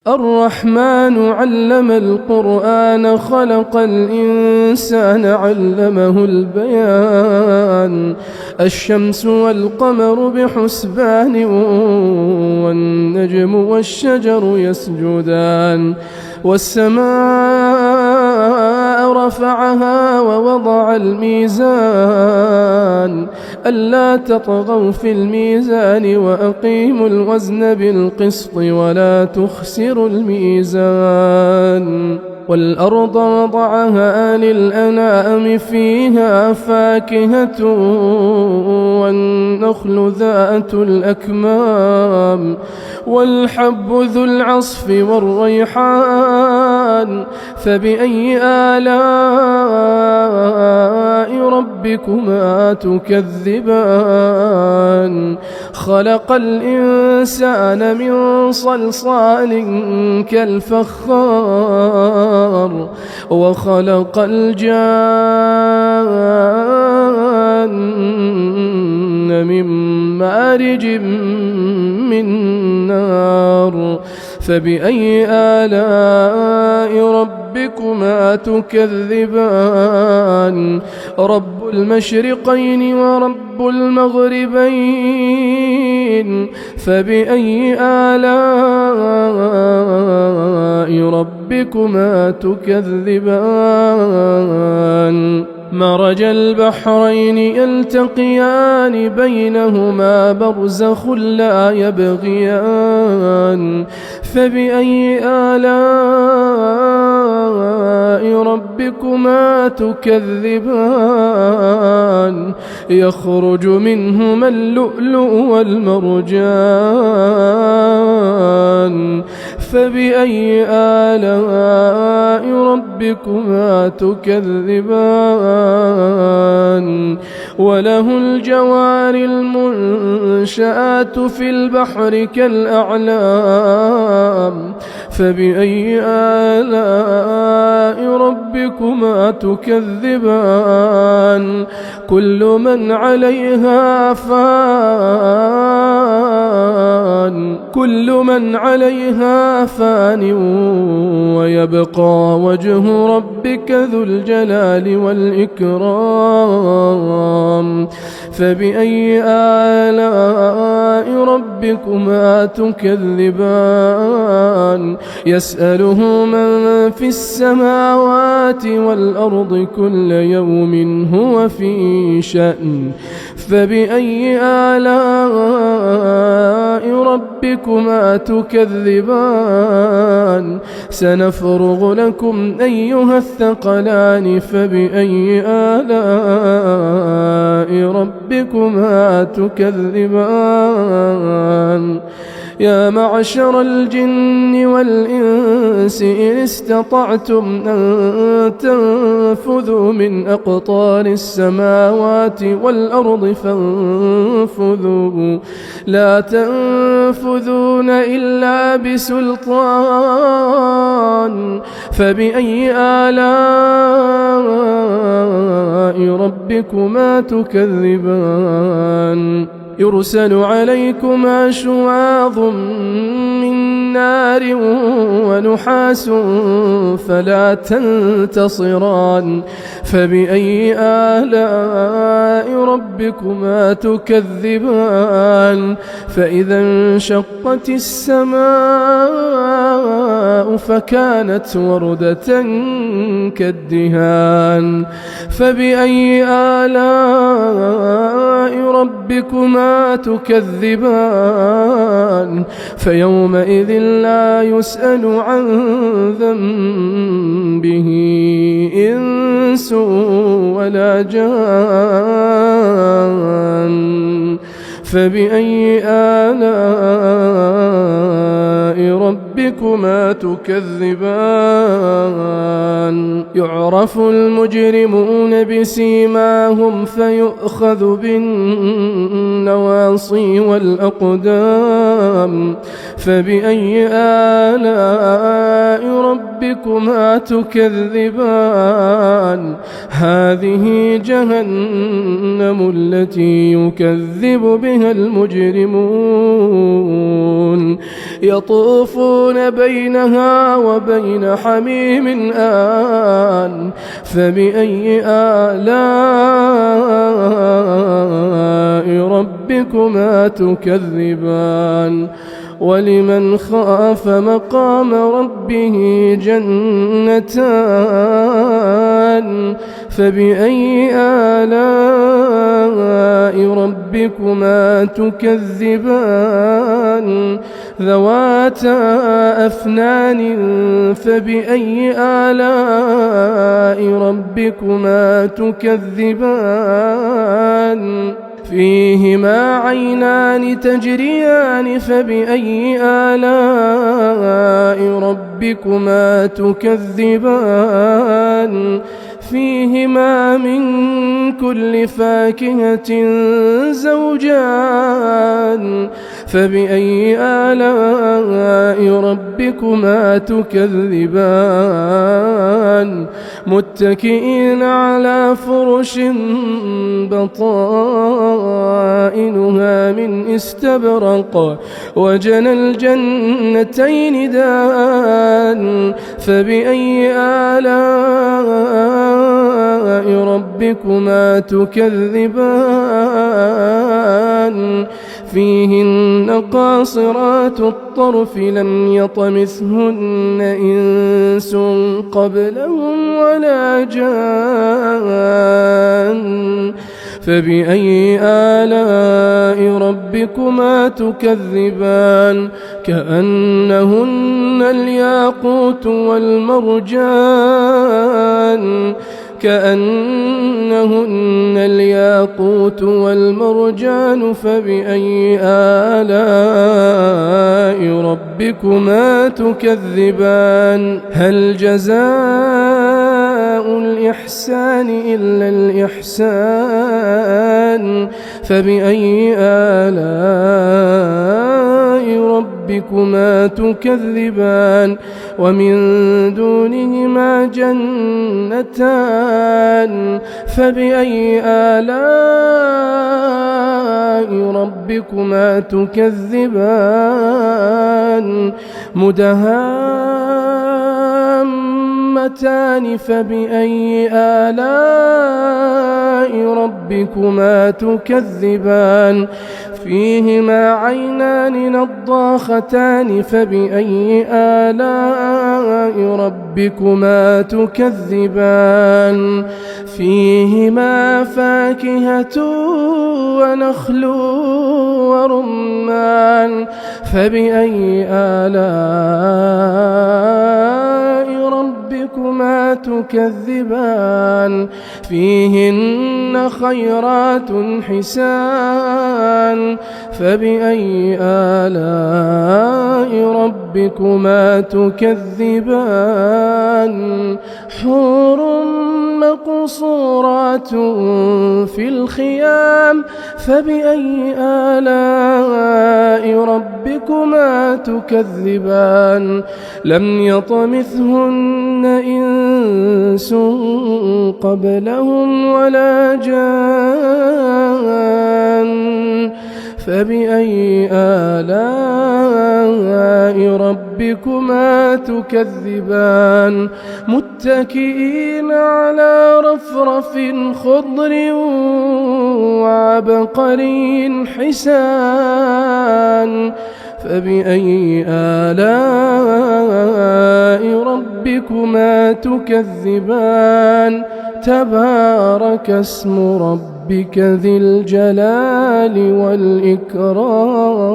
الرحمن علم القرآن خلق الإنسان علمه البيان الشمس والقمر بحسبان والنجم والشجر يسجدان والسماء رفعها ووضع الميزان ألا تطغوا في الميزان وأقيموا الوزن بالقسط ولا تخسروا الميزان والأرض وضعها للأنام فيها فاكهة والنخل ذات الأكمام والحب ذو العصف والريحان فبأي آلاء ربكما تكذبان خلق الإنسان من صلصال كالفخار وخلق الجان من مارج من نار فبأي آلاء ربكما تكذبان رب المشرقين ورب المغربين فبأي آلاء ربكما تكذبان مرج البحرين يلتقيان بينهما برزخ لا يبغيان فبأي آلاء ربكما تكذبان يخرج منهما اللؤلؤ والمرجان فبأي آلاء ربكما تكذبان وله الجوار المنشآت في البحر كالأعلام فبأي آلاء ربكما تكذبان كل من عليها فان ويبقى وجه ربك ذو الجلال والإكرام فبأي آلاء ربكما تكذبان يسأله من في السماوات والأرض كل يوم هو في شأن فبأي آلاء ربكما تكذبان سنفرغ لكم أيها الثقلان فبأي آلاء ربكما تكذبان يا معشر الجن والإنس إن استطعتم أن تنفذوا من أقطار السماوات والأرض فانفذوا لا تنفذون إلا بسلطان فبأي آلاء ربكما تكذبان يرسل عليكما شواظ من نار ونحاس فلا تنتصران فبأي آلاء ربكما تكذبان فإذا انشقت السماء فكانت وردة كالدهان فبأي آلاء ربكما تكذبان فيومئذ لا يسأل عن ذنبه إنس ولا جان فبأي آلاء ربكما تكذبان يعرف المجرمون بسيماهم فيؤخذ بالنواصي والأقدام فبأي آلاء ربكما تكذبان هذه جهنم التي يكذب بها المجرمون يطوفون يخلطون بينها وبين حميم آن فبأي آلاء ربكما تكذبان ولمن خاف مقام ربه جنتان فبأي آلاء ربكما تكذبان ذواتا أفنان فبأي آلاء ربكما تكذبان فيهما عينان تجريان فبأي آلاء ربكما تكذبان فيهما من كل فاكهة زوجان فبأي آلاء ربكما تكذبان متكئين على فرش بطائنها من استبرق وجنى الجنتين دان فبأي آلاء ربكما تكذبان فيهن قاصرات الطرف لم يطمثهن إنس قبلهم ولا جان فبأي آلاء ربكما تكذبان كأنهن الياقوت والمرجان فبأي آلاء ربكما تكذبان هل جزاء الإحسان إلا الإحسان فبأي آلاء ربكما تكذبان ومن دونهما جنتان فبأي آلاء ربكما تكذبان مدهامتان فبأي آلاء ربكما تكذبان فيهما عينان نضاختان فبأي آلاء ربكما تكذبان فيهما فاكهة ونخل ورمان فبأي آلاء ربكما تكذبان فيهن خيرات حسان فبأي آلاء ربكما تكذبان حور مقصورات في الخيام فبأي آلاء ربكما تكذبان لم يطمثهن إنس قبلهم ولا جان فبأي آلاء ربكما تكذبان متكئين على رفرف خضر وعبقري حسان فبأي آلاء ربكما تكذبان تبارك اسم ربك ذي الجلال والإكرام